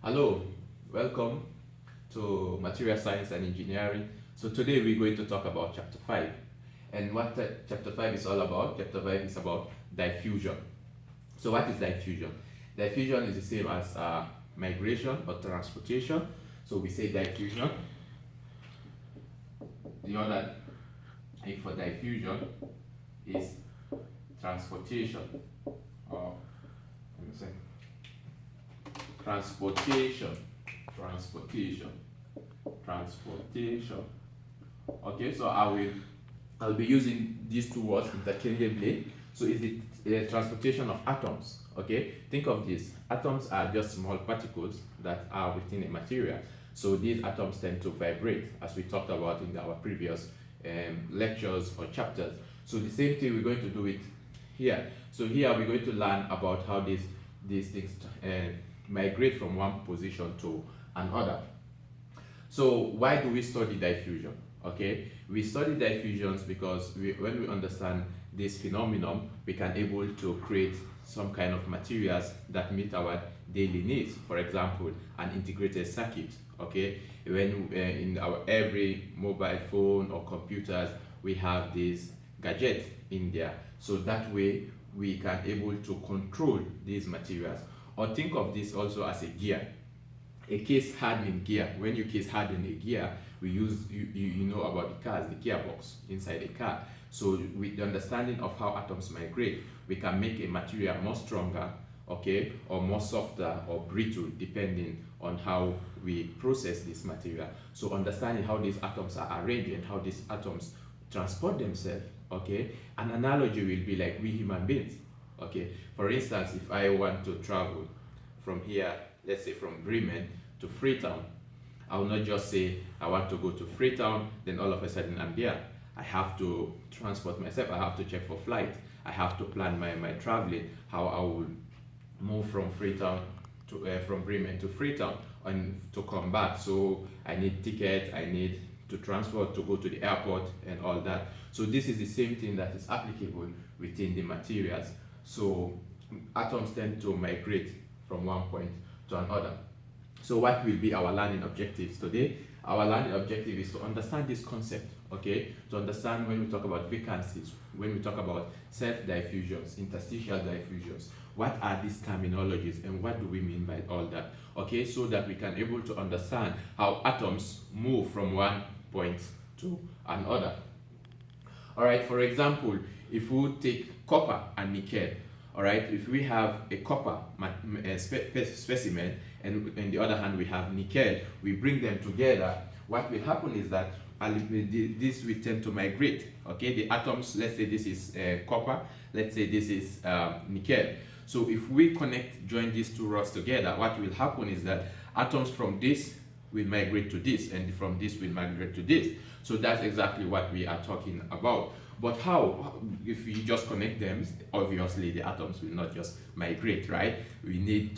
Hello, welcome to Material Science and Engineering. So today we're going to talk about Chapter 5. And what Chapter 5 is all about? Chapter 5 is about diffusion. So what is diffusion? Diffusion is the same as migration or transportation. So we say diffusion. The other name for diffusion is transportation, or let me say transportation. Okay, so I'll be using these two words interchangeably. So is it transportation of atoms? Okay, think of this. Atoms are just small particles that are within a material. So these atoms tend to vibrate, as we talked about in our previous lectures or chapters. So the same thing we're going to do it here. So here we're going to learn about how these things migrate from one position to another. So why do we study diffusion? Okay, we study diffusions because when we understand this phenomenon, we can able to create some kind of materials that meet our daily needs. For example, an integrated circuit. Okay, when in our every mobile phone or computers, we have this gadget in there. So that way we can able to control these materials. Or think of this also as a gear, a case hardening gear. When you case harden a gear, we use you know about the cars, the gearbox inside a car. So with the understanding of how atoms migrate, we can make a material more stronger, okay, or more softer or brittle, depending on how we process this material. So understanding how these atoms are arranged and how these atoms transport themselves, okay. An analogy will be like we human beings. Okay, for instance, if I want to travel from here, let's say from Bremen to Freetown, I will not just say I want to go to Freetown, then all of a sudden I'm there. I have to transport myself, I have to check for flight, I have to plan my traveling, how I will move from Freetown to from Bremen to Freetown and to come back. So I need ticket, I need to transport to go to the airport and all that. So this is the same thing that is applicable within the materials. So atoms tend to migrate from one point to another. So what will be our learning objectives today? Our learning objective is to understand this concept, okay? To understand when we talk about vacancies, when we talk about self-diffusions, interstitial diffusions, what are these terminologies and what do we mean by all that? Okay, so that we can able to understand how atoms move from one point to another. All right, for example, if we take copper and nickel, all right, if we have a copper specimen and on the other hand we have nickel, we bring them together, what will happen is that this will tend to migrate. Okay, the atoms, let's say this is copper, let's say this is nickel. So if we join these two rods together, what will happen is that atoms from this will migrate to this and from this will migrate to this. So that's exactly what we are talking about. But how? If we just connect them, obviously the atoms will not just migrate, right? We need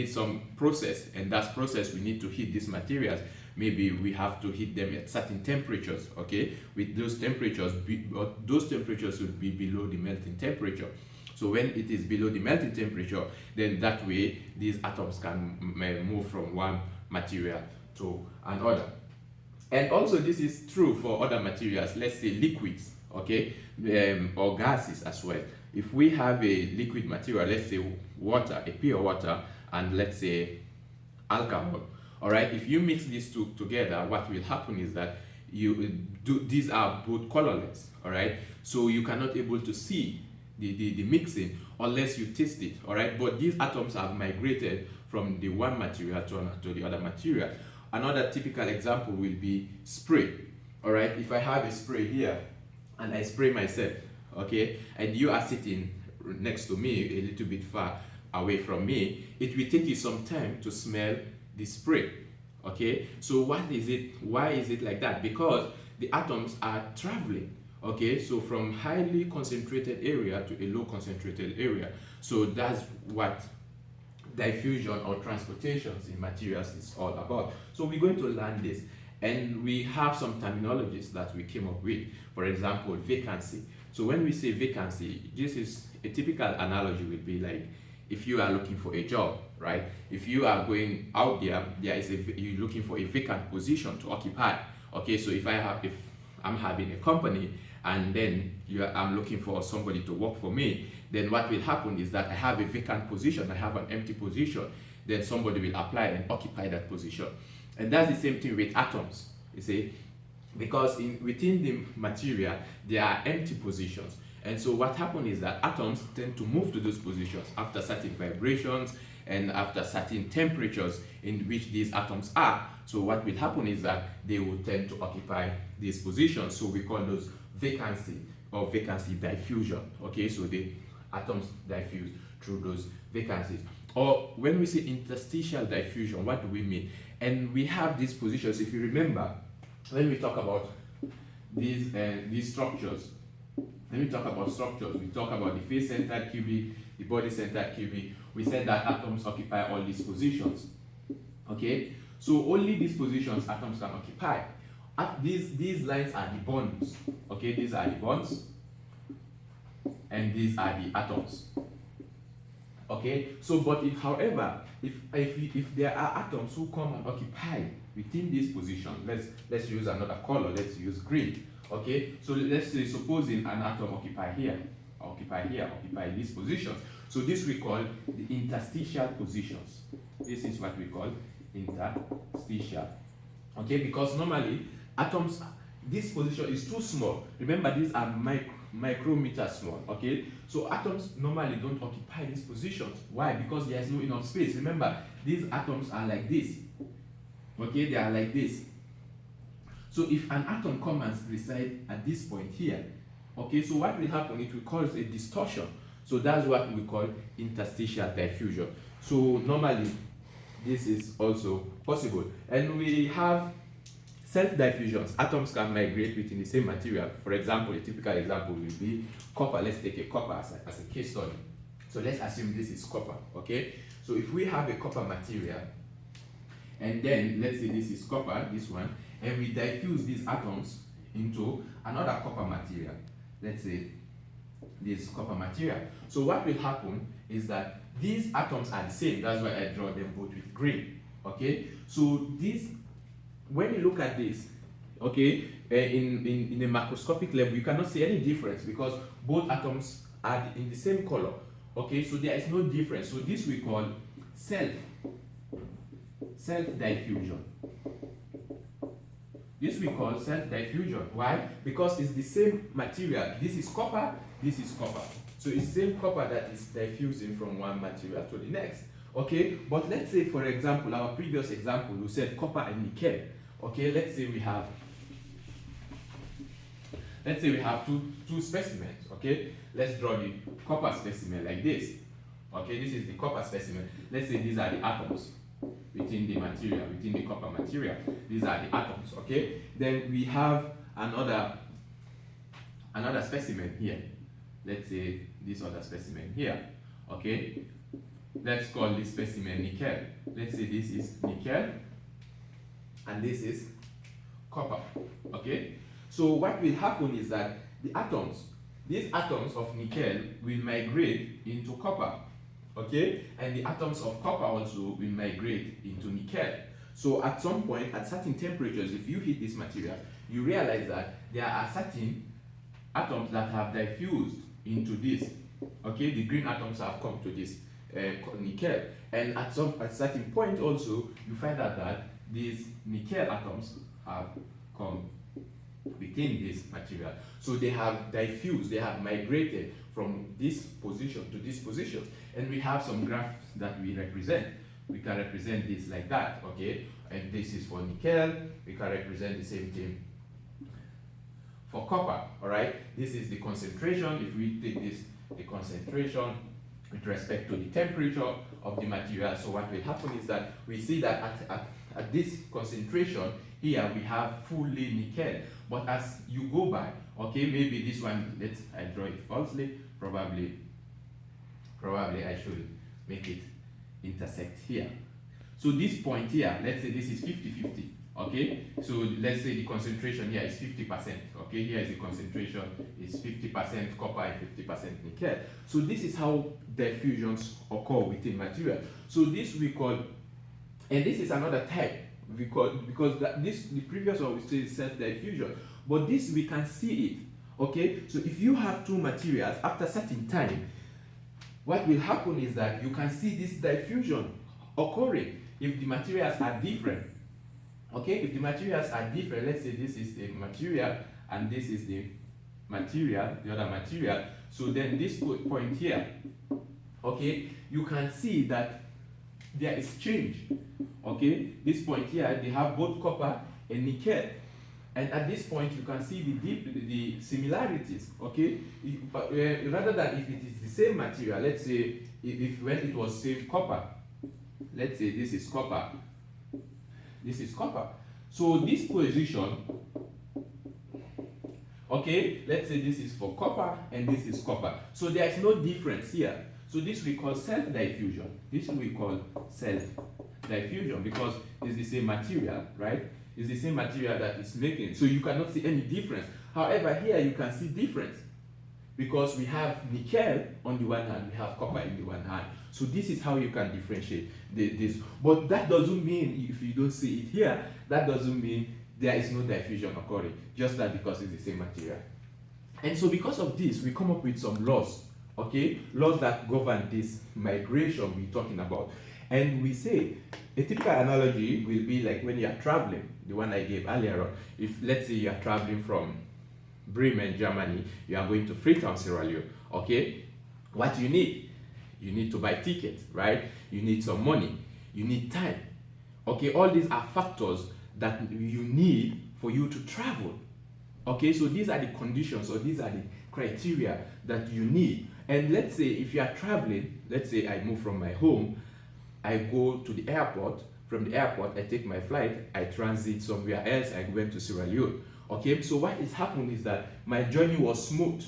some process, and that process we need to heat these materials. Maybe we have to heat them at certain temperatures, okay? With those temperatures, those temperatures will be below the melting temperature. So when it is below the melting temperature, then that way these atoms can move from one material to another. And also this is true for other materials, let's say liquids, okay, or gases as well. If we have a liquid material, let's say water, a pure water, and let's say alcohol, all right, if you mix these two together, what will happen is that these are both colorless, all right, so you cannot able to see the mixing unless you taste it, all right, but these atoms have migrated from the one material to the other material. Another typical example will be spray, all right. If I have a spray here and I spray myself, okay, and you are sitting next to me a little bit far away from me, it will take you some time to smell the spray, okay. So what is it? Why is it like that? Because the atoms are traveling, okay, so from highly concentrated area to a low concentrated area. So that's what diffusion or transportations in materials is all about. So we're going to learn this, and we have some terminologies that we came up with. For example, vacancy. So when we say vacancy, this is a typical analogy would be like if you are looking for a job, right? If you are going out there, you're looking for a vacant position to occupy. Okay, so if I'm having a company and then I'm looking for somebody to work for me, then what will happen is that I have a vacant position, I have an empty position, then somebody will apply and occupy that position. And that's the same thing with atoms, you see, because within the material there are empty positions. And so what happens is that atoms tend to move to those positions after certain vibrations and after certain temperatures in which these atoms are. So what will happen is that they will tend to occupy these positions. So we call those vacancy or vacancy diffusion. Okay, so the atoms diffuse through those vacancies. Or when we say interstitial diffusion, what do we mean? And we have these positions, if you remember, when we talk about these structures, when we talk about structures, we talk about the face-centered cubic, the body-centered cubic. We said that atoms occupy all these positions. Okay, so only these positions atoms can occupy. These lines are the bonds. Okay, these are the bonds, and these are the atoms. Okay, so but however, if there are atoms who come and occupy within this position, let's use another color. Let's use green. Okay, so let's say supposing an atom occupy these positions. So this we call the interstitial positions. This is what we call interstitial. Okay, because normally atoms, this position is too small. Remember, these are micrometer small. Okay, so atoms normally don't occupy these positions. Why? Because there is no enough space. Remember, these atoms are like this. Okay, they are like this. So if an atom comes and resides at this point here, okay, so what will happen? It will cause a distortion. So that's what we call interstitial diffusion. So normally this is also possible. And we have self-diffusions. Atoms can migrate within the same material. For example, a typical example will be copper. Let's take a copper as a case study. So let's assume this is copper, okay? So if we have a copper material, and then let's say this is copper, this one, and we diffuse these atoms into another copper material. Let's say this copper material. So what will happen is that these atoms are the same. That's why I draw them both with green. Okay. So this, when you look at this, okay, in a macroscopic level, you cannot see any difference because both atoms are in the same color. Okay. So there is no difference. So this we call self-diffusion. This we call self-diffusion. Why? Because it's the same material. This is copper, this is copper. So it's the same copper that is diffusing from one material to the next. Okay, but let's say, for example, our previous example, we said copper and nickel. Okay, let's say we have two specimens. Okay, let's draw the copper specimen like this. Okay, this is the copper specimen. Let's say these are the atoms within the material, within the copper material. These are the atoms, okay? Then we have another specimen here. Let's say this other specimen here, okay? Let's call this specimen nickel. Let's say this is nickel, and this is copper, okay? So what will happen is that these atoms of nickel will migrate into copper. Okay, and the atoms of copper also will migrate into nickel. So at some point, at certain temperatures, if you heat this material, you realize that there are certain atoms that have diffused into this. Okay, the green atoms have come to this nickel, and at certain point also, you find out that these nickel atoms have come within this material. So they have diffused, they have migrated from this position to this position. And we have some graphs that we represent. We can represent this like that, okay? And this is for nickel. We can represent the same thing for copper, all right? This is the concentration. If we take this, the concentration with respect to the temperature of the material. So what will happen is that we see that at this concentration here, we have fully nickel. But as you go by, okay, maybe this one, I draw it falsely, probably I should make it intersect here. So this point here, let's say this is 50-50. Okay, so let's say the concentration here is 50%. Okay, here is the concentration is 50% copper and 50% nickel. So this is how diffusions occur within material. So this we call, and this is another type because the previous one we say is self-diffusion, but this we can see it. Okay, so if you have two materials, after certain time, what will happen is that you can see this diffusion occurring if the materials are different. Okay, if the materials are different, let's say this is the material and this is the material, the other material. So then this point here, okay, you can see that there is change. Okay, this point here, they have both copper and nickel. And at this point, you can see the similarities, okay? But rather than if it is the same material, let's say if when it was same copper, let's say this is copper, this is copper. So this position, okay, let's say this is for copper and this is copper. So there is no difference here. So this we call self-diffusion. This we call self-diffusion because it's the same material, right? It's the same material that is making. So you cannot see any difference. However, here you can see difference because we have nickel on the one hand, we have copper in the one hand. So this is how you can differentiate this. But that doesn't mean, if you don't see it here, that doesn't mean there is no diffusion occurring, just that because it's the same material. And so because of this, we come up with some laws, okay? Laws that govern this migration we're talking about. And we say, a typical analogy will be like when you are traveling, the one I gave earlier on. If, let's say, you are traveling from Bremen, Germany, you are going to Freetown, Sierra Leone, okay? What you need? You need to buy tickets, right? You need some money. You need time. Okay, all these are factors that you need for you to travel. Okay, so these are the conditions or these are the criteria that you need. And let's say if you are traveling, let's say I move from my home, I go to the airport. From the airport, I take my flight, I transit somewhere else, I went to Sierra Leone. Okay, so what is happening is that my journey was smooth.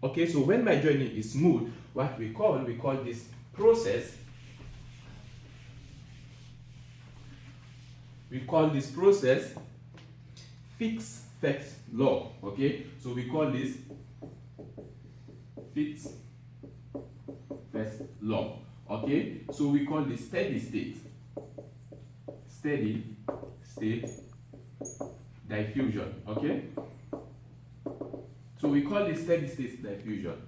Okay, so when my journey is smooth, what we call this process, Fick's first law. Okay, so we call this Fick's first law. Okay, so we call this steady state diffusion. Okay, so we call this steady state diffusion.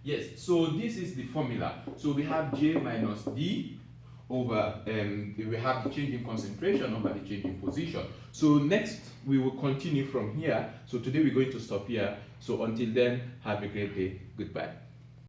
Yes, so this is the formula. So we have J minus D over, we have the change in concentration over the change in position. So next we will continue from here. So today we're going to stop here. So until then, have a great day. Goodbye.